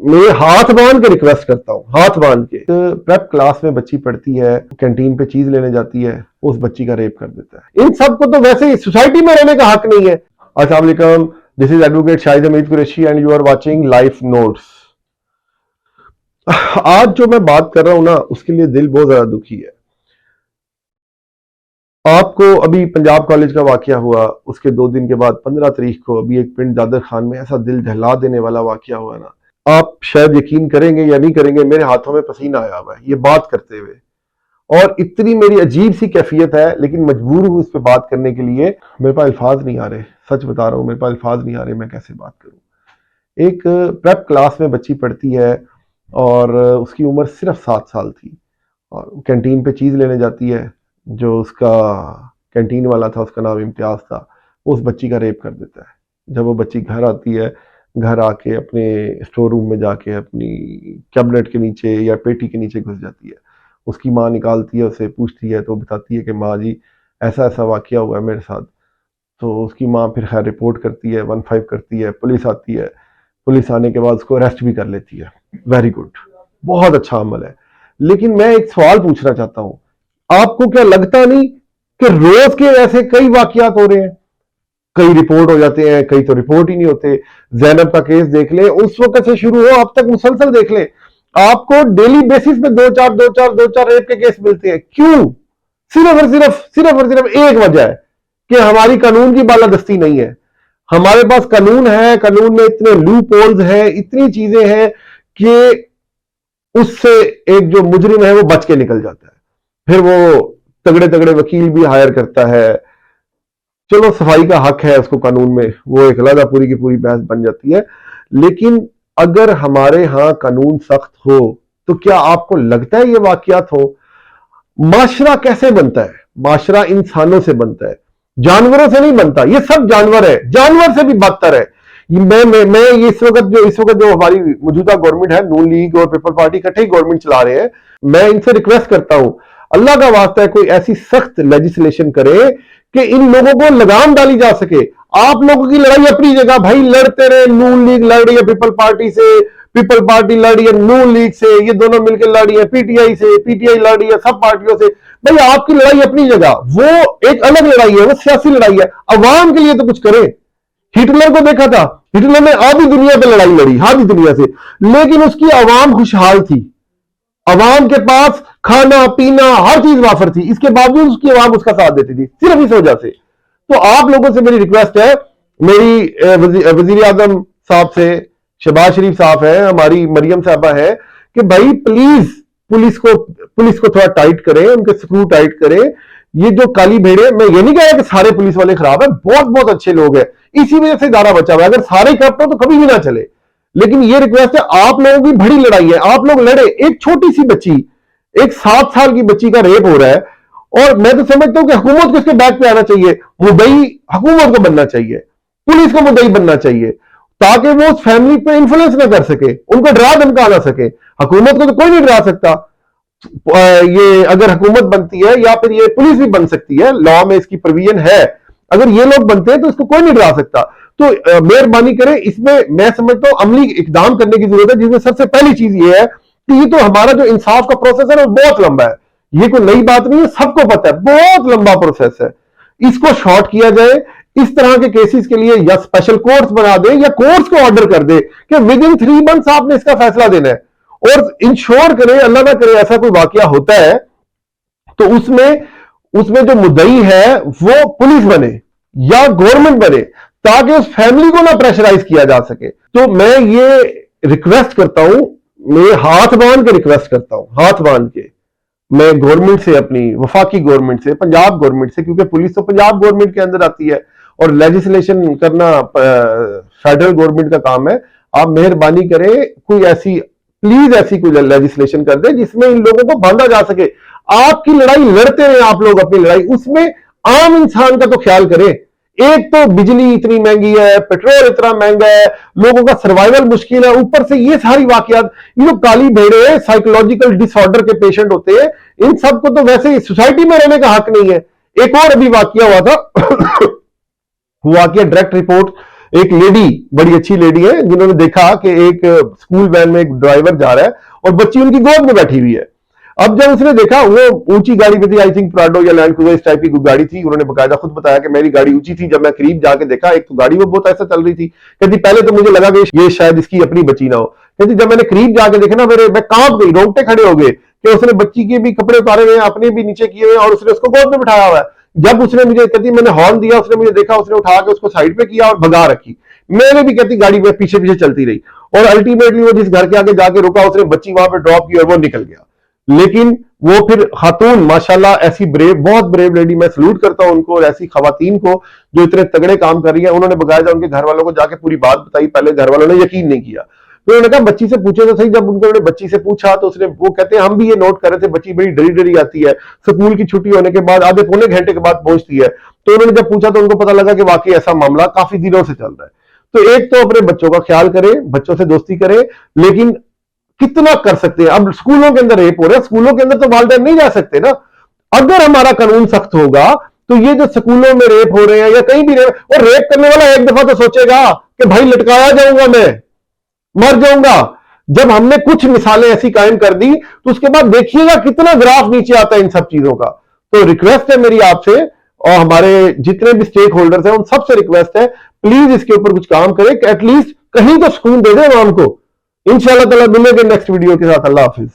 میں ہاتھ باندھ کے ریکویسٹ کرتا ہوں، ہاتھ باندھ کے. پریپ کلاس میں بچی پڑھتی ہے، کینٹین پہ چیز لینے جاتی ہے، اس بچی کا ریپ کر دیتا ہے. ان سب کو تو ویسے ہی سوسائٹی میں رہنے کا حق نہیں ہے. السلام علیکم، this is advocate Shahid Hameed Qureshi and you are watching life notes. آج جو میں بات کر رہا ہوں نا، اس کے لیے دل بہت زیادہ دکھی ہے. آپ کو ابھی پنجاب کالج کا واقعہ ہوا، اس کے 2 دن کے بعد 15 تاریخ کو ابھی ایک پنڈ دادر خان میں ایسا دل دہلا دینے والا واقعہ ہوا نا. آپ شاید یقین کریں گے یا نہیں کریں گے، میرے ہاتھوں میں پسینہ آیا ہوا ہے یہ بات کرتے ہوئے، اور اتنی میری عجیب سی کیفیت ہے، لیکن مجبور ہوں اس پہ بات کرنے کے لیے. میرے پاس الفاظ نہیں آ رہے، سچ بتا رہا ہوں، میرے پاس الفاظ نہیں آ رہے، میں کیسے بات کروں. ایک پریپ کلاس میں بچی پڑھتی ہے اور اس کی عمر صرف 7 سال تھی، اور کینٹین پہ چیز لینے جاتی ہے. جو اس کا کینٹین والا تھا، اس کا نام امتیاز تھا، اس بچی کا ریپ کر دیتا ہے. جب وہ بچی گھر آتی ہے، گھر آ کے اپنے اسٹور روم میں جا کے اپنی کیبنٹ کے نیچے یا پیٹی کے نیچے گھس جاتی ہے. اس کی ماں نکالتی ہے، اسے پوچھتی ہے تو بتاتی ہے کہ ماں جی ایسا ایسا واقعہ ہوا ہے میرے ساتھ. تو اس کی ماں پھر خیر رپورٹ کرتی ہے، 15 کرتی ہے، پولیس آتی ہے. پولیس آنے کے بعد اس کو اریسٹ بھی کر لیتی ہے. ویری گڈ، بہت اچھا عمل ہے. لیکن میں ایک سوال پوچھنا چاہتا ہوں، آپ کو کیا لگتا نہیں کہ روز کے ایسے کئی واقعات ہو رہے ہیں؟ کئی رپورٹ ہو جاتے ہیں، کئی تو رپورٹ ہی نہیں ہوتے. زینب کا کیس دیکھ لیں، اس وقت سے شروع ہو اب تک مسلسل دیکھ لیں، آپ کو ڈیلی بیسس پہ 2-4 ریپ کے کیس ملتے ہیں. کیوں؟ صرف اور صرف ایک وجہ ہے کہ ہماری قانون کی بالادستی نہیں ہے. ہمارے پاس قانون ہے، قانون میں اتنے لوپ ہولز ہیں، اتنی چیزیں ہیں کہ اس سے ایک جو مجرم ہے وہ بچ کے نکل جاتا ہے. پھر وہ تگڑے تگڑے وکیل بھی ہائر کرتا ہے. چلو صفائی کا حق ہے اس کو قانون میں، وہ ایک علیحدہ پوری کی پوری بحث بن جاتی ہے. لیکن اگر ہمارے ہاں قانون سخت ہو تو کیا آپ کو لگتا ہے یہ واقعات ہو؟ معاشرہ کیسے بنتا ہے؟ معاشرہ انسانوں سے بنتا ہے، جانوروں سے نہیں بنتا. یہ سب جانور ہے، جانور سے بھی بدتر ہے. میں اس وقت جو ہماری موجودہ گورنمنٹ ہے، نون لیگ اور پیپل پارٹی اکٹھے ہی گورنمنٹ چلا رہے ہیں، میں ان سے ریکویسٹ کرتا ہوں اللہ کا واسطہ ہے کوئی ایسی سخت لیجسلیشن کرے کہ ان لوگوں کو لگام ڈالی جا سکے. آپ لوگوں کی لڑائی اپنی جگہ، بھائی لڑتے رہے. نون لیگ لڑ رہی ہے پیپل پارٹی سے، پیپل پارٹی لڑ رہی ہے نون لیگ سے، یہ دونوں مل کے لڑ رہی ہے پی ٹی آئی سے، پی ٹی آئی لڑ رہی ہے سب پارٹیوں سے. بھائی آپ کی لڑائی اپنی جگہ، وہ ایک الگ لڑائی ہے، وہ سیاسی لڑائی ہے. عوام کے لیے تو کچھ کریں. ہٹلر کو دیکھا تھا، ہٹلر نے آدھی دنیا پہ لڑائی لڑی، آدھی دنیا سے، لیکن اس کی عوام خوشحال تھی. عوام کے پاس کھانا پینا ہر چیز وافر تھی، اس کے باوجود اس کی عوام اس کا ساتھ دیتی تھی، صرف اس وجہ سے. تو آپ لوگوں سے میری ریکویسٹ ہے، میری وزیر اعظم صاحب سے، شہباز شریف صاحب ہے، ہماری مریم صاحبہ ہے، کہ بھائی پلیز پولیس کو تھوڑا ٹائٹ کریں، ان کے سکرو ٹائٹ کریں. یہ جو کالی بھیڑے، میں یہ نہیں کہہ رہا کہ سارے پولیس والے خراب ہیں، بہت اچھے لوگ ہیں، اسی وجہ سے ادارہ بچا ہوا ہے. اگر سارے کرپٹ ہو تو کبھی بھی نہ چلے. لیکن یہ ریکویسٹ ہے، آپ لوگوں کی بڑی لڑائی ہے، آپ لوگ لڑے. ایک چھوٹی سی بچی، ایک 7 سال کی بچی کا ریپ ہو رہا ہے، اور میں تو سمجھتا ہوں کہ حکومت کو اس کے بیک پہ آنا چاہیے. مدعی حکومت کو بننا چاہیے، پولیس کو مدعی بننا چاہیے، تاکہ وہ اس فیملی پہ انفلوئنس نہ کر سکے، ان کو ڈرا دھمکا نہ سکے. حکومت کو تو کوئی نہیں ڈرا سکتا. یہ اگر حکومت بنتی ہے یا پھر یہ پولیس بھی بن سکتی ہے، لا میں اس کی پروویژن ہے، اگر یہ لوگ بنتے ہیں تو اس کو کوئی نہیں ڈرا سکتا. تو مہربانی کریں، اس میں سمجھتا ہوں عملی اقدام کرنے کی ضرورت ہے، جس میں سب سے پہلی چیز یہ ہے کہ یہ تو ہمارا جو انصاف کا پروسیس ہے وہ بہت لمبا ہے. یہ کوئی نئی بات نہیں ہے، سب کو پتہ ہے، بہت لمبا پروسیس ہے. اس کو شارٹ کیا جائے. اس طرح کے کیسز کے لیے یا اسپیشل کورٹس بنا دے یا کورٹس کو آرڈر کر دے کہ ود ان 3 months آپ نے اس کا فیصلہ دینا ہے. اور انشور کرے، اللہ نہ کرے ایسا کوئی واقعہ ہوتا ہے تو اس میں جو مدعی ہے وہ پولیس بنے یا گورنمنٹ بنے، تاکہ اس فیملی کو نہ پریشرائز کیا جا سکے. تو میں یہ ریکویسٹ کرتا ہوں، میں ہاتھ باندھ کے ریکویسٹ کرتا ہوں، ہاتھ باندھ کے، میں گورنمنٹ سے، اپنی وفاقی گورنمنٹ سے، پنجاب گورنمنٹ سے، کیونکہ پولیس تو پنجاب گورنمنٹ کے اندر آتی ہے اور لیجسلیشن کرنا فیڈرل گورنمنٹ کا کام ہے. آپ مہربانی کریں، کوئی ایسی پلیز ایسی کوئی لیجسلیشن کر دے جس میں ان لوگوں کو باندھا جا سکے. آپ کی لڑائی لڑتے رہے آپ لوگ اپنی لڑائی، اس میں عام انسان کا تو خیال کریں. ایک تو بجلی اتنی مہنگی ہے، پیٹرول اتنا مہنگا ہے، لوگوں کا سروائیول مشکل ہے، اوپر سے یہ ساری واقعات. یہ جو کالی بھیڑے سائیکولوجیکل ڈس آرڈر کے پیشنٹ ہوتے ہیں، ان سب کو تو ویسے ہی سوسائٹی میں رہنے کا حق نہیں ہے. ایک اور ابھی واقعہ ہوا تھا، واقعہ ڈائریکٹ رپورٹ ایک لیڈی, بڑی اچھی لیڈی ہے, جنہوں نے دیکھا کہ ایک اسکول وین میں ایک ڈرائیور جا رہا ہے اور بچی ان کی گود میں بیٹھی ہوئی ہے. اب جب اس نے دیکھا, وہ اونچی گاڑی پہ تھی, آئی تھنک پراڈو یا لینڈ کروزر اس ٹائپ کی گاڑی تھی, انہوں نے باقاعدہ خود بتایا کہ میری گاڑی اونچی تھی, جب میں قریب جا کے دیکھا ایک تو گاڑی وہ بہت ایسا چل رہی تھی, کہتی پہلے تو مجھے لگا کہ یہ شاید اس کی اپنی بچی نہ ہو, کہتی جب میں نے قریب جا کے دیکھا نا میں کانپ گئی, رونگٹے کھڑے ہو گئے کہ اس نے بچی کے بھی کپڑے اتارے ہوئے ہیں, اپنے بھی نیچے کیے ہوئے ہیں, اور اس نے اس کو گود میں بٹھایا ہوا ہے. جب اس نے مجھے, کہتی میں نے ہارن دیا, اس نے مجھے دیکھا, اس نے اٹھا کے اس کو سائڈ پہ کیا اور بھگا رکھی, میں نے بھی, کہتی گاڑی میں پیچھے پیچھے چلتی رہی, اور الٹیمیٹلی وہ جس گھر کے آگے جا کے رکا, اس نے بچی وہاں پہ ڈراپ کی اور وہ نکل گیا. لیکن وہ پھر خاتون ماشاءاللہ ایسی بریو, بہت بریو لیڈی, میں سلوٹ کرتا ہوں ان کو, اور ایسی خواتین کو جو اتنے تگڑے کام کر رہی ہیں. انہوں نے باقاعدہ ان کے گھر والوں کو جا کے پوری بات بتائی, پہلے گھر والوں نے یقین نہیں کیا, پھر انہوں نے کہا بچی سے پوچھو تو صحیح. جب انہوں نے بچی سے پوچھا تو اس نے, وہ کہتے ہیں ہم بھی یہ نوٹ کر رہے تھے, بچی بڑی ڈری ڈری آتی ہے, اسکول کی چھٹی ہونے کے بعد آدھے پونے گھنٹے کے بعد پہنچتی ہے. تو انہوں نے جب پوچھا تو ان کو پتا لگا کہ واقعی ایسا معاملہ کافی دنوں سے چل رہا ہے. تو ایک تو اپنے بچوں کا خیال کریں, بچوں سے دوستی کریں, لیکن کتنا کر سکتے ہیں. اب اسکولوں کے اندر ریپ ہو رہے ہیں, اسکولوں کے اندر تو والدین نہیں جا سکتے نا. اگر ہمارا قانون سخت ہوگا تو یہ جو اسکولوں میں ریپ ہو رہے ہیں یا کہیں بھی ریپ, اور ریپ کرنے والا ایک دفعہ تو سوچے گا کہ بھائی لٹکایا جاؤں گا, میں مر جاؤں گا. جب ہم نے کچھ مثالیں ایسی قائم کر دی تو اس کے بعد دیکھیے گا کتنا گراف نیچے آتا ہے ان سب چیزوں کا. تو ریکویسٹ ہے میری آپ سے, اور ہمارے جتنے بھی سٹیک ہولڈرز ہیں ان سب سے ریکویسٹ ہے, پلیز اس کے اوپر کچھ کام کریں کہ ایٹ لیسٹ کہیں تو سکون دے دیں عوام کو. انشاءاللہ تعالیٰ ملیں گے نیکسٹ ویڈیو کے ساتھ. اللہ حافظ.